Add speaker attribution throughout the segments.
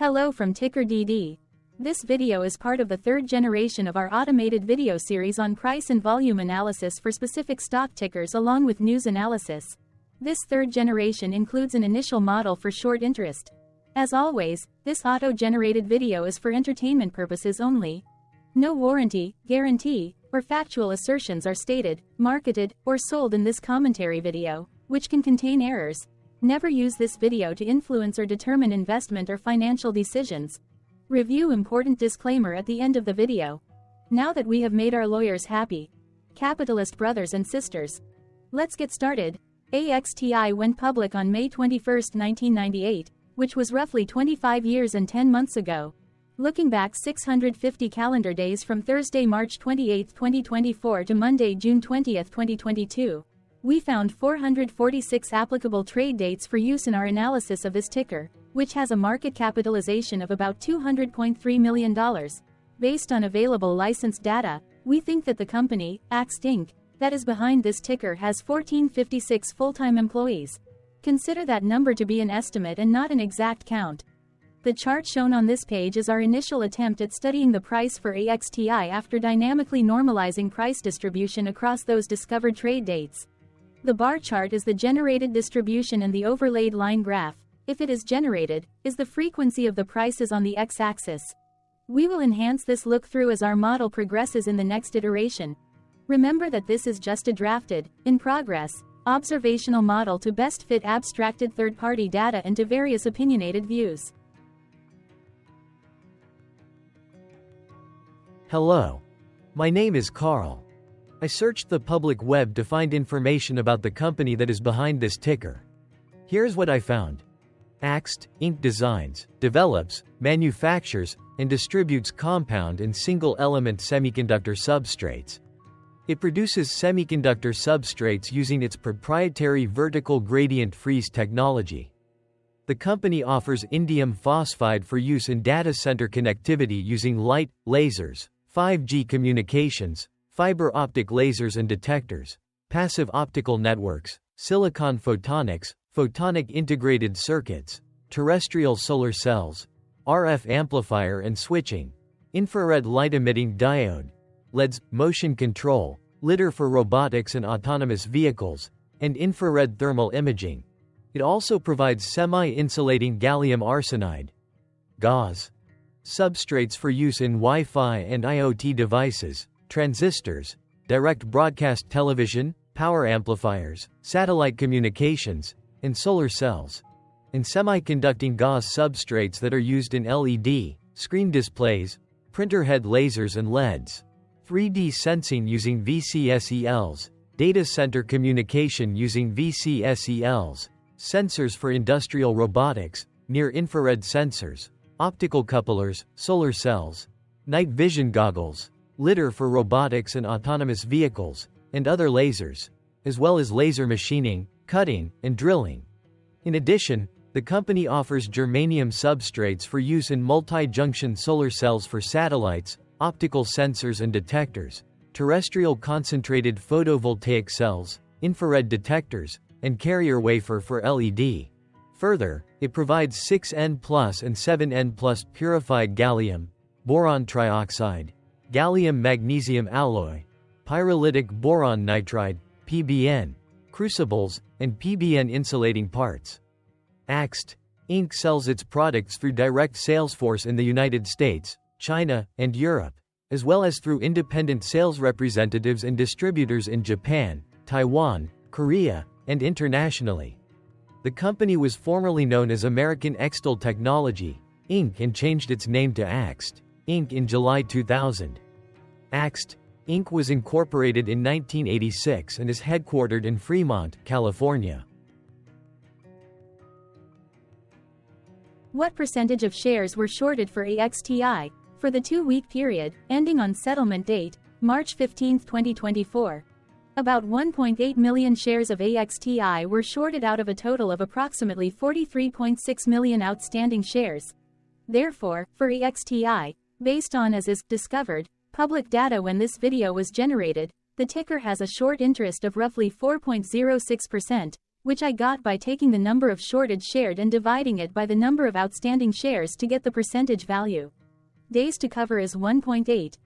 Speaker 1: Hello from TickerDD. This video is part of the third generation of our automated video series on price and volume analysis for specific stock tickers along with news analysis. This third generation includes an initial model for short interest. As always, this auto-generated video is for entertainment purposes only. No warranty, guarantee, or factual assertions are stated, marketed, or sold in this commentary video, which can contain errors. Never use this video to influence or determine investment or financial decisions. Review important disclaimer at the end of the video. Now that we have made our lawyers happy, capitalist brothers and sisters, let's get started. AXTI went public on May 21, 1998, which was roughly 25 years and 10 months ago. Looking back 650 calendar days from Thursday, March 28, 2024 to Monday, June 20, 2022. We found 446 applicable trade dates for use in our analysis of this ticker, which has a market capitalization of about $200.3 million. Based on available licensed data, we think that the company, AXTI Inc., that is behind this ticker has 1,456 full-time employees. Consider that number to be an estimate and not an exact count. The chart shown on this page is our initial attempt at studying the price for AXTI after dynamically normalizing price distribution across those discovered trade dates. The bar chart is the generated distribution and the overlaid line graph, if it is generated, is the frequency of the prices on the x-axis. We will enhance this look-through as our model progresses in the next iteration. Remember that this is just a drafted, in progress, observational model to best fit abstracted third-party data into various opinionated views.
Speaker 2: Hello. My name is Carl. I searched the public web to find information about the company that is behind this ticker. Here's what I found. AXTI Inc. designs, develops, manufactures, and distributes compound and single-element semiconductor substrates. It produces semiconductor substrates using its proprietary vertical gradient freeze technology. The company offers indium phosphide for use in data center connectivity using light, lasers, 5G communications, fiber optic lasers and detectors, passive optical networks, silicon photonics, photonic integrated circuits, terrestrial solar cells, RF amplifier and switching, infrared light-emitting diode, LEDs, motion control, lidar for robotics and autonomous vehicles, and infrared thermal imaging. It also provides semi-insulating gallium arsenide (GaAs) substrates for use in Wi-Fi and IoT devices, transistors, direct broadcast television, power amplifiers, satellite communications, and solar cells, and semiconducting GaAs substrates that are used in LED, screen displays, printer head lasers and LEDs, 3D sensing using VCSELs, data center communication using VCSELs, sensors for industrial robotics, near-infrared sensors, optical couplers, solar cells, night vision goggles, lidar for robotics and autonomous vehicles, and other lasers, as well as laser machining, cutting, and drilling. In addition, the company offers germanium substrates for use in multi-junction solar cells for satellites, optical sensors and detectors, terrestrial concentrated photovoltaic cells, infrared detectors, and carrier wafer for LED. Further, it provides 6N+ and 7N+ purified gallium, boron trioxide, gallium magnesium alloy, pyrolytic boron nitride, PBN, crucibles, and PBN insulating parts. AXTI Inc. sells its products through direct sales force in the United States, China, and Europe, as well as through independent sales representatives and distributors in Japan, Taiwan, Korea, and internationally. The company was formerly known as American AXTI Technology, Inc. and changed its name to AXTI Inc. in July 2000. AXTI Inc. was incorporated in 1986 and is headquartered in Fremont, California.
Speaker 1: What percentage of shares were shorted for AXTI for the 2-week period, ending on settlement date, March 15, 2024? About 1.8 million shares of AXTI were shorted out of a total of approximately 43.6 million outstanding shares. Therefore, for AXTI, based on as is discovered public data when this video was generated, the ticker has a short interest of roughly 4.06%, which I got by taking the number of shorted shared and dividing it by the number of outstanding shares to get the percentage value. Days to cover is 1.8.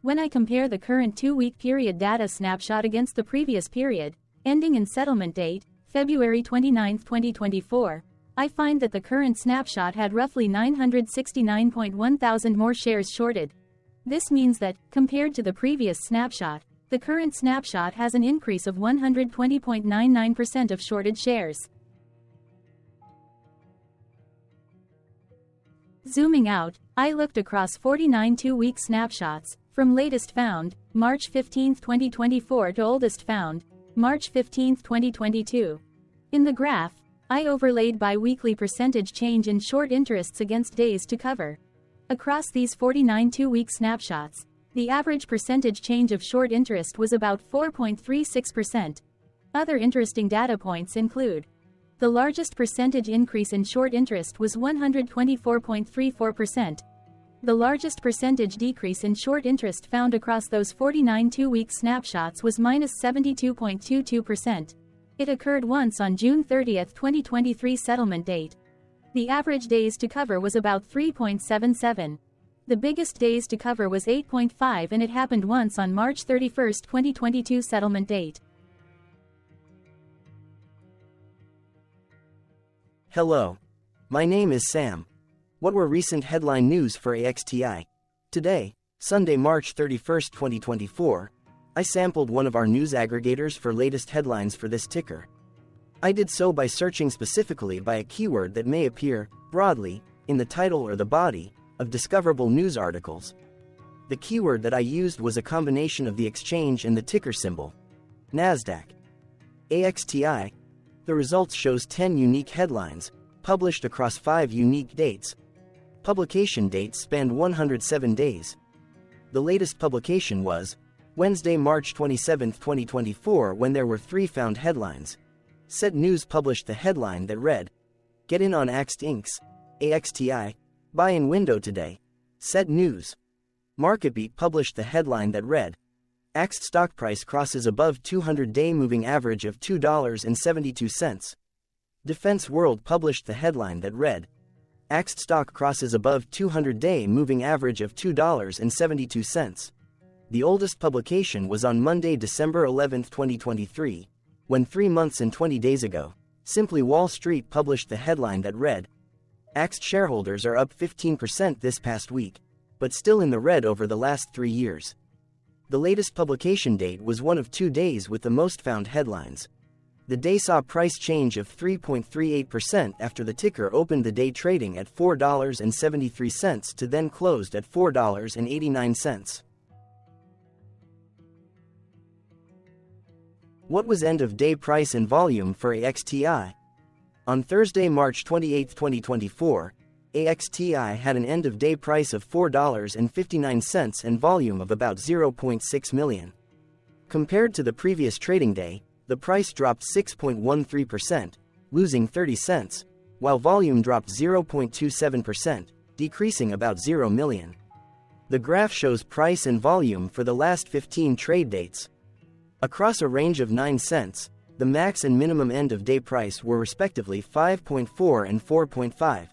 Speaker 1: When I compare the current 2-week period data snapshot against the previous period, ending in settlement date, February 29, 2024, I find that the current snapshot had roughly 969.1 thousand more shares shorted. This means that, compared to the previous snapshot, the current snapshot has an increase of 120.99% of shorted shares. Zooming out, I looked across 49 2-week snapshots, from latest found, March 15, 2024 to oldest found, March 15, 2022. In the graph, I overlaid bi-weekly percentage change in short interests against days to cover. Across these 49 2-week snapshots, the average percentage change of short interest was about 4.36%. Other interesting data points include: the largest percentage increase in short interest was 124.34%. The largest percentage decrease in short interest found across those 49 2-week snapshots was -72.22%. It occurred once on June 30, 2023 settlement date. The average days to cover was about 3.77. The biggest days to cover was 8.5 and it happened once on March 31, 2022 settlement date.
Speaker 3: Hello. My name is Sam. What were recent headline news for AXTI? Today, Sunday, March 31, 2024, I sampled one of our news aggregators for latest headlines for this ticker. I did so by searching specifically by a keyword that may appear, broadly, in the title or the body of discoverable news articles. The keyword that I used was a combination of the exchange and the ticker symbol, NASDAQ. AXTI. The results shows 10 unique headlines, published across 5 unique dates. Publication dates spanned 107 days. The latest publication was Wednesday, March 27, 2024, when there were 3 found headlines. Set News published the headline that read, "Get in on AXTI AXTI, buy-in window today." Set News. MarketBeat published the headline that read, AXT stock price crosses above 200-day moving average of $2.72. Defense World published the headline that read, AXT stock crosses above 200-day moving average of $2.72. The oldest publication was on Monday, December 11, 2023, when 3 months and 20 days ago, Simply Wall Street published the headline that read, AXT shareholders are up 15% this past week, but still in the red over the last 3 years. The latest publication date was one of 2 days with the most found headlines. The day saw price change of 3.38% after the ticker opened the day trading at $4.73 to then closed at $4.89. What was end-of-day price and volume for AXTI? On Thursday, March 28, 2024, AXTI had an end-of-day price of $4.59 and volume of about 0.6 million. Compared to the previous trading day, the price dropped 6.13%, losing 30 cents, while volume dropped 0.27%, decreasing about 0 million. The graph shows price and volume for the last 15 trade dates. Across a range of 9 cents, the max and minimum end-of-day price were respectively 5.4 and 4.5.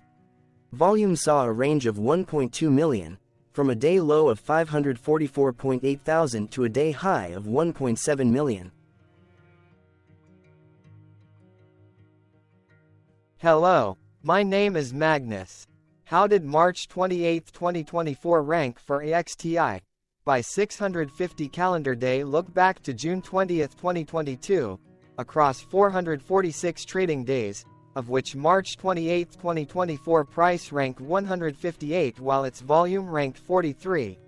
Speaker 3: Volume saw a range of 1.2 million, from a day low of 544.8 thousand to a day high of 1.7 million.
Speaker 4: Hello, my name is Magnus. How did March 28, 2024 rank for AXTI? By 650 calendar day, look back to June 20, 2022, across 446 trading days, of which March 28, 2024 price ranked 158 while its volume ranked 43.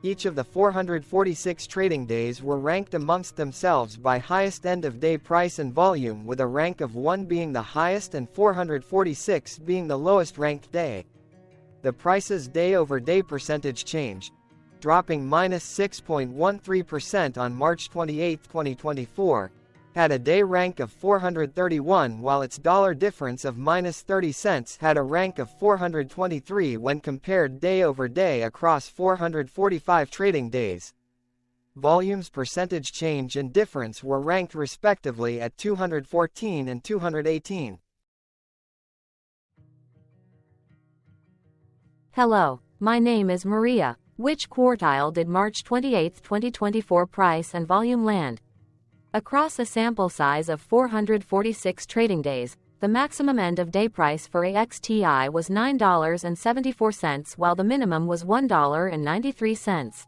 Speaker 4: Each of the 446 trading days were ranked amongst themselves by highest end-of-day price and volume, with a rank of 1 being the highest and 446 being the lowest ranked day. The price's day-over-day percentage change, dropping -6.13% on March 28, 2024, had a day rank of 431 while its dollar difference of -30 cents had a rank of 423 when compared day over day across 445 trading days. volumes percentage change and difference were ranked respectively at 214 and 218.
Speaker 5: Hello, my name is Maria. Which quartile did March 28, 2024 price and volume land? Across a sample size of 446 trading days, the maximum end-of-day price for AXTI was $9.74 while the minimum was $1.93.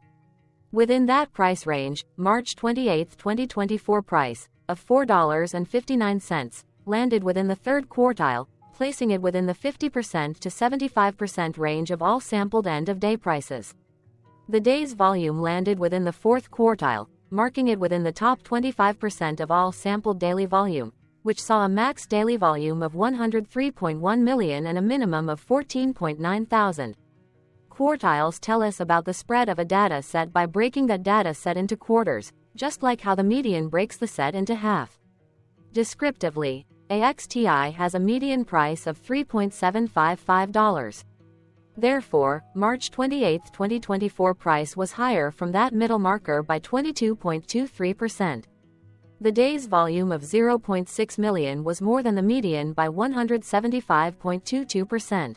Speaker 5: Within that price range, March 28, 2024 price, of $4.59, landed within the third quartile, placing it within the 50% to 75% range of all sampled end-of-day prices. The day's volume landed within the fourth quartile, marking it within the top 25% of all sampled daily volume, which saw a max daily volume of 103.1 million and a minimum of 14.9 thousand. Quartiles tell us about the spread of a data set by breaking that data set into quarters, just like how the median breaks the set into half. Descriptively, AXTI has a median price of $3.755. Therefore, March 28, 2024 price was higher from that middle marker by 22.23%. The day's volume of 0.6 million was more than the median by 175.22%.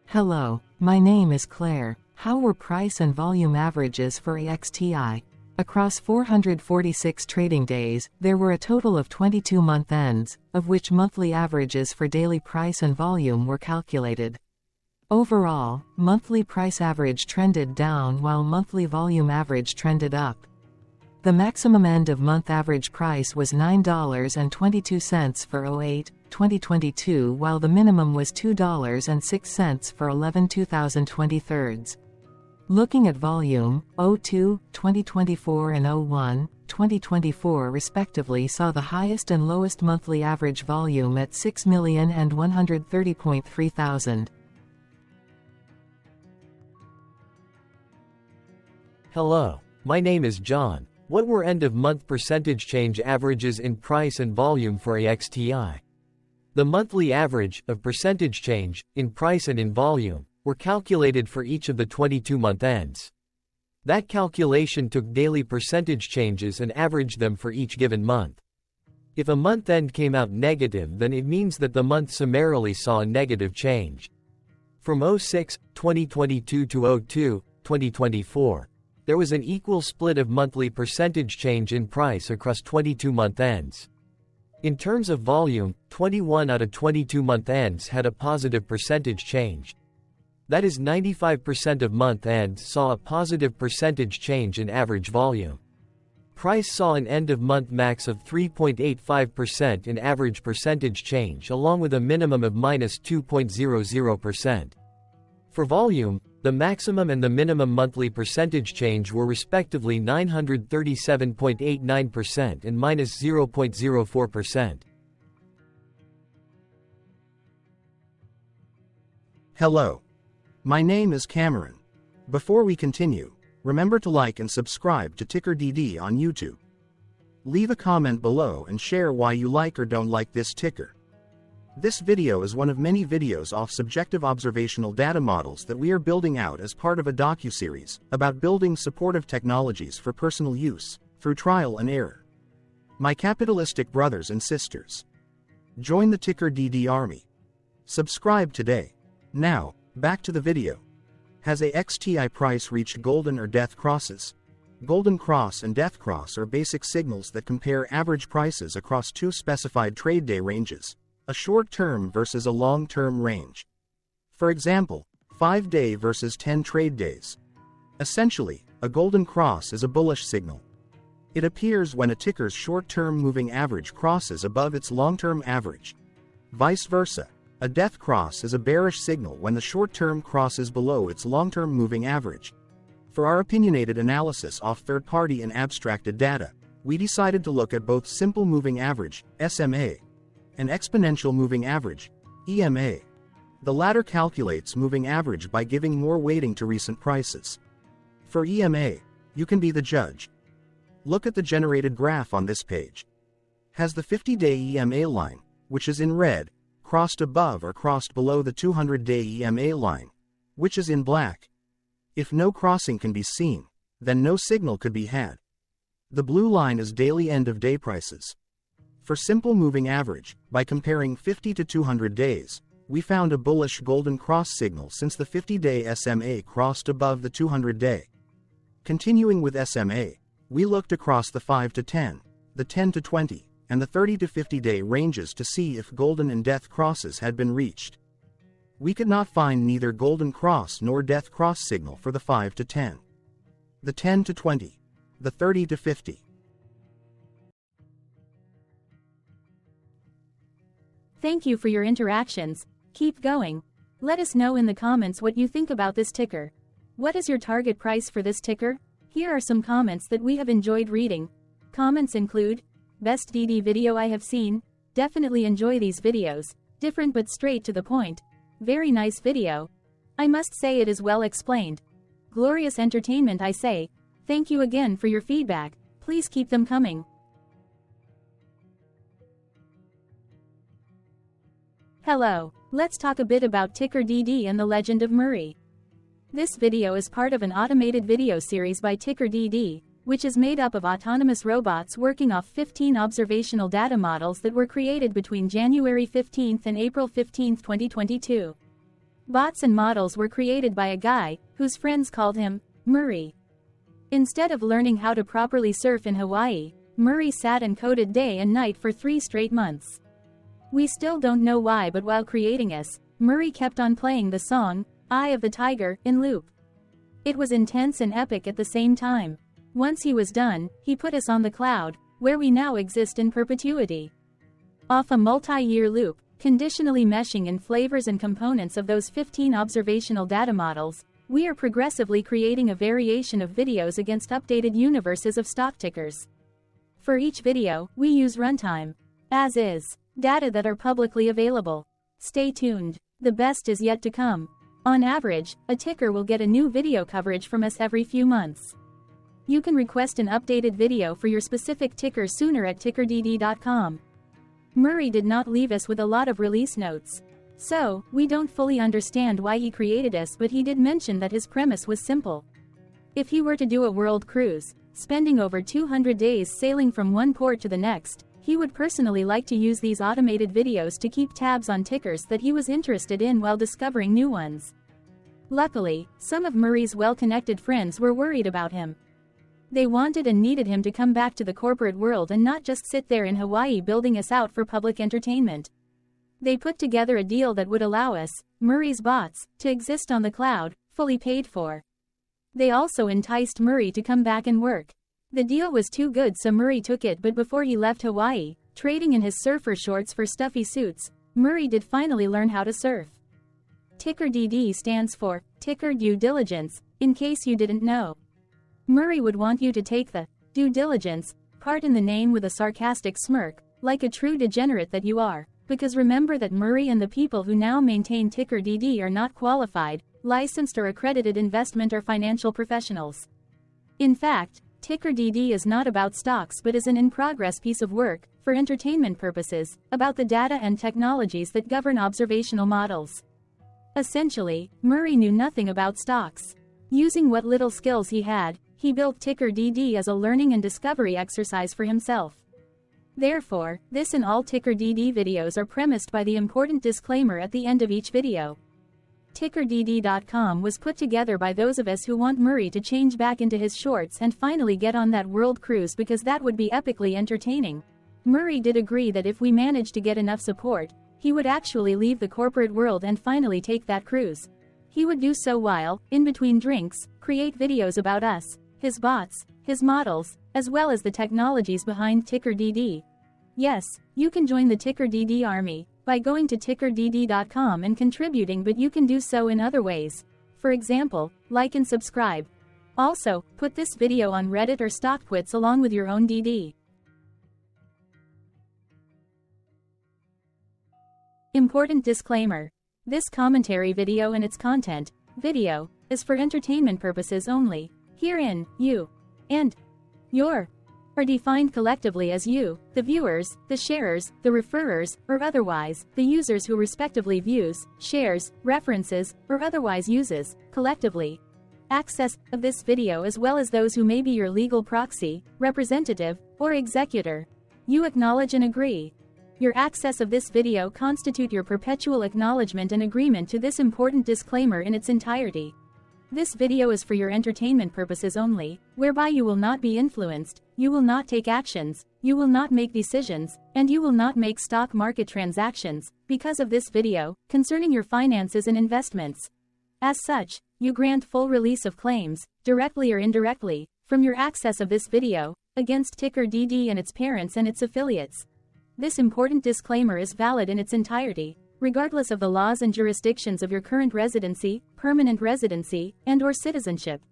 Speaker 6: Hello, my name is Claire. How were price and volume averages for AXTI? Across 446 trading days, there were a total of 22 month ends, of which monthly averages for daily price and volume were calculated. Overall, monthly price average trended down while monthly volume average trended up. The maximum end-of-month average price was $9.22 for 08/2022 while the minimum was $2.06 for 11/2023. Looking at volume, 02/2024 and 01/2024 respectively saw the highest and lowest monthly average volume at 6 million and 130.3 thousand.
Speaker 2: Hello, my name is John. What were end-of-month percentage change averages in price and volume for AXTI? The monthly average of percentage change in price and in volume were calculated for each of the 22 month ends. That calculation took daily percentage changes and averaged them for each given month. If a month end came out negative, then it means that the month summarily saw a negative change. From 06/2022 to 02/2024, there was an equal split of monthly percentage change in price across 22 month ends. In terms of volume, 21 out of 22 month ends had a positive percentage change. That is 95% of month ends saw a positive percentage change in average volume. Price saw an end-of-month max of 3.85% in average percentage change along with a minimum of -2.00%. For volume, the maximum and the minimum monthly percentage change were respectively 937.89% and -0.04%.
Speaker 7: Hello. My name is Cameron. Before we continue, remember to like and subscribe to TickerDD on YouTube. Leave a comment below and share why you like or don't like this ticker. This video is one of many videos off subjective observational data models that we are building out as part of a docuseries about building supportive technologies for personal use, through trial and error. My capitalistic brothers and sisters, join the TickerDD army. Subscribe today. Now, back to the video. Has AXTI price reached golden or death crosses? Golden cross and death cross are basic signals that compare average prices across two specified trade day ranges, a short-term versus a long-term range. For example, 5-day versus 10 trade days. Essentially, a golden cross is a bullish signal. It appears when a ticker's short-term moving average crosses above its long-term average. Vice versa, a death cross is a bearish signal when the short-term crosses below its long-term moving average. For our opinionated analysis off third-party and abstracted data, we decided to look at both simple moving average, SMA, and exponential moving average, EMA. The latter calculates moving average by giving more weighting to recent prices. For EMA, you can be the judge. Look at the generated graph on this page. Has the 50-day EMA line, which is in red, crossed above or crossed below the 200-day EMA line, which is in black. If no crossing can be seen, then no signal could be had. The blue line is daily end-of-day prices. For simple moving average, by comparing 50 to 200 days, we found a bullish golden cross signal since the 50-day SMA crossed above the 200-day. Continuing with SMA, we looked across the 5 to 10, the 10 to 20, and the 30 to 50-day ranges to see if golden and death crosses had been reached. We could not find neither golden cross nor death cross signal for the 5 to 10, the 10 to 20, the 30 to 50.
Speaker 1: Thank you for your interactions. Keep going. Let us know in the comments what you think about this ticker. What is your target price for this ticker? Here are some comments that we have enjoyed reading. Comments include, best DD video I have seen, definitely enjoy these videos, different but straight to the point. Very nice video. I must say it is well explained. Glorious entertainment I say. Thank you again for your feedback. Please keep them coming. Hello. Let's talk a bit about TickerDD and the legend of Murray. This video is part of an automated video series by TickerDD, which is made up of autonomous robots working off 15 observational data models that were created between January 15 and April 15, 2022. Bots and models were created by a guy, whose friends called him Murray. Instead of learning how to properly surf in Hawaii, Murray sat and coded day and night for 3 straight months. We still don't know why, but while creating us, Murray kept on playing the song, Eye of the Tiger, in loop. It was intense and epic at the same time. Once he was done, he put us on the cloud, where we now exist in perpetuity. Off a multi-year loop, conditionally meshing in flavors and components of those 15 observational data models, we are progressively creating a variation of videos against updated universes of stock tickers. For each video, we use runtime, as is, data that are publicly available. Stay tuned. The best is yet to come. On average, a ticker will get a new video coverage from us every few months. You can request an updated video for your specific ticker sooner at TickerDD.com. Murray did not leave us with a lot of release notes. So, we don't fully understand why he created us, but he did mention that his premise was simple. If he were to do a world cruise, spending over 200 days sailing from one port to the next, he would personally like to use these automated videos to keep tabs on tickers that he was interested in while discovering new ones. Luckily, some of Murray's well-connected friends were worried about him. They wanted and needed him to come back to the corporate world and not just sit there in Hawaii building us out for public entertainment. They put together a deal that would allow us, Murray's bots, to exist on the cloud, fully paid for. They also enticed Murray to come back and work. The deal was too good, so Murray took it, but before he left Hawaii, trading in his surfer shorts for stuffy suits, Murray did finally learn how to surf. TickerDD stands for Ticker Due Diligence, in case you didn't know. Murray would want you to take the due diligence part in the name with a sarcastic smirk, like a true degenerate that you are, because remember that Murray and the people who now maintain TickerDD are not qualified, licensed or accredited investment or financial professionals. In fact, TickerDD is not about stocks but is an in-progress piece of work, for entertainment purposes, about the data and technologies that govern observational models. Essentially, Murray knew nothing about stocks. Using what little skills he had, he built TickerDD as a learning and discovery exercise for himself. Therefore, this and all TickerDD videos are premised by the important disclaimer at the end of each video. TickerDD.com was put together by those of us who want Murray to change back into his shorts and finally get on that world cruise, because that would be epically entertaining. Murray did agree that if we managed to get enough support, he would actually leave the corporate world and finally take that cruise. He would do so while, in between drinks, create videos about us, his bots, his models, as well as the technologies behind TickerDD. Yes, you can join the TickerDD army by going to TickerDD.com and contributing, but you can do so in other ways. For example, like and subscribe. Also, put this video on Reddit or StockTwits along with your own DD. Important disclaimer. This commentary video and its content, video, is for entertainment purposes only. Herein, you and your are defined collectively as you, the viewers, the sharers, the referrers, or otherwise, the users who respectively views, shares, references, or otherwise uses, collectively, access of this video as well as those who may be your legal proxy, representative, or executor. You acknowledge and agree. Your access of this video constitute your perpetual acknowledgement and agreement to this important disclaimer in its entirety. This video is for your entertainment purposes only, whereby you will not be influenced, you will not take actions, you will not make decisions, and you will not make stock market transactions, because of this video, concerning your finances and investments. As such, you grant full release of claims, directly or indirectly, from your access of this video, against TickerDD and its parents and its affiliates. This important disclaimer is valid in its entirety, regardless of the laws and jurisdictions of your current residency, permanent residency, and/or citizenship.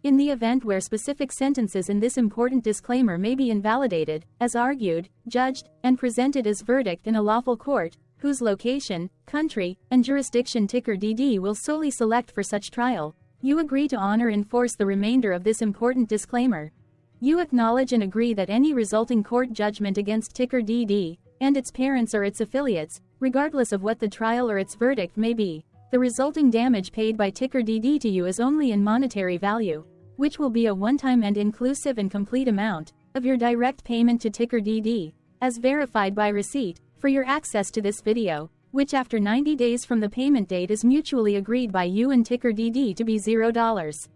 Speaker 1: In the event where specific sentences in this important disclaimer may be invalidated, as argued, judged, and presented as verdict in a lawful court, whose location, country, and jurisdiction TickerDD will solely select for such trial, you agree to honor and enforce the remainder of this important disclaimer. You acknowledge and agree that any resulting court judgment against TickerDD and its parents or its affiliates, regardless of what the trial or its verdict may be, the resulting damage paid by TickerDD to you is only in monetary value, which will be a one-time and inclusive and complete amount of your direct payment to TickerDD, as verified by receipt, for your access to this video, which after 90 days from the payment date is mutually agreed by you and TickerDD to be $0.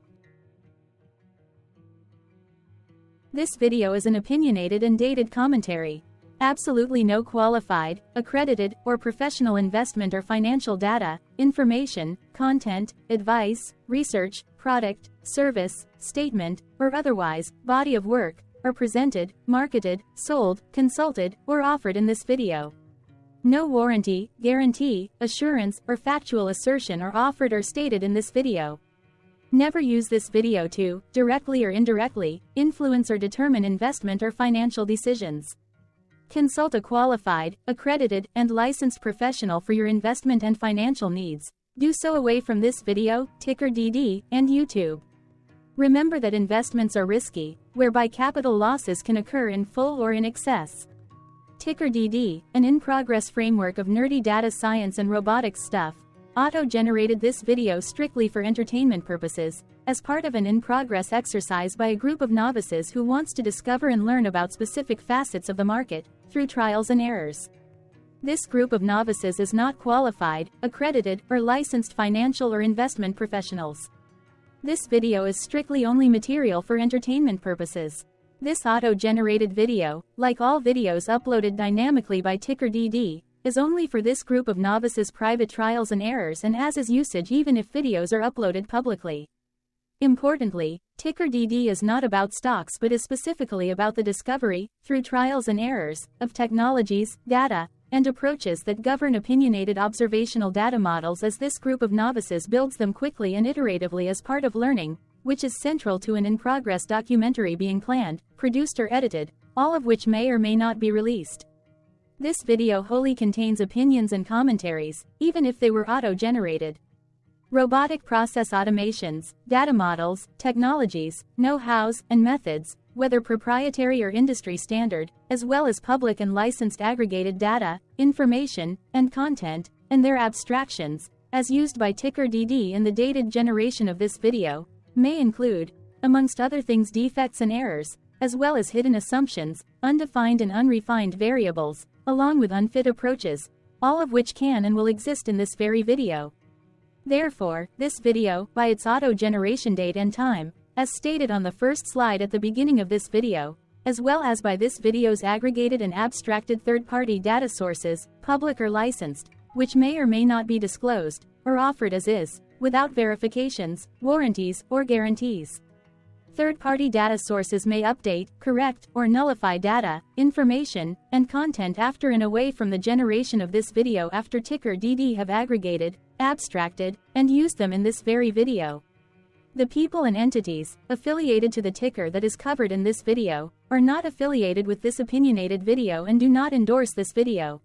Speaker 1: This video is an opinionated and dated commentary. Absolutely no qualified, accredited, or professional investment or financial data, information, content, advice, research, product, service, statement, or otherwise, body of work, are presented, marketed, sold, consulted, or offered in this video. No warranty, guarantee, assurance, or factual assertion are offered or stated in this video. Never use this video to, directly or indirectly, influence or determine investment or financial decisions. Consult a qualified, accredited, and licensed professional for your investment and financial needs. Do so away from this video, TickerDD, and YouTube. Remember that investments are risky, whereby capital losses can occur in full or in excess. TickerDD, an in-progress framework of nerdy data science and robotics stuff, auto-generated this video strictly for entertainment purposes, as part of an in-progress exercise by a group of novices who wants to discover and learn about specific facets of the market, through trials and errors. This group of novices is not qualified, accredited, or licensed financial or investment professionals. This video is strictly only material for entertainment purposes. This auto-generated video, like all videos uploaded dynamically by TickerDD, is only for this group of novices' private trials and errors and as is usage even if videos are uploaded publicly. Importantly, TickerDD is not about stocks but is specifically about the discovery, through trials and errors, of technologies, data, and approaches that govern opinionated observational data models as this group of novices builds them quickly and iteratively as part of learning, which is central to an in-progress documentary being planned, produced or edited, all of which may or may not be released. This video wholly contains opinions and commentaries, even if they were auto-generated. Robotic process automations, data models, technologies, know-hows, and methods, whether proprietary or industry standard, as well as public and licensed aggregated data, information, and content, and their abstractions, as used by TickerDD in the dated generation of this video, may include, amongst other things, defects and errors, as well as hidden assumptions, undefined and unrefined variables, along with unfit approaches, all of which can and will exist in this very video. Therefore, this video, by its auto-generation date and time, as stated on the first slide at the beginning of this video, as well as by this video's aggregated and abstracted third-party data sources, public or licensed, which may or may not be disclosed, or offered as is, without verifications, warranties, or guarantees. Third-party data sources may update, correct, or nullify data, information, and content after and away from the generation of this video after TickerDD have aggregated, abstracted, and used them in this very video. The people and entities affiliated to the ticker that is covered in this video are not affiliated with this opinionated video and do not endorse this video.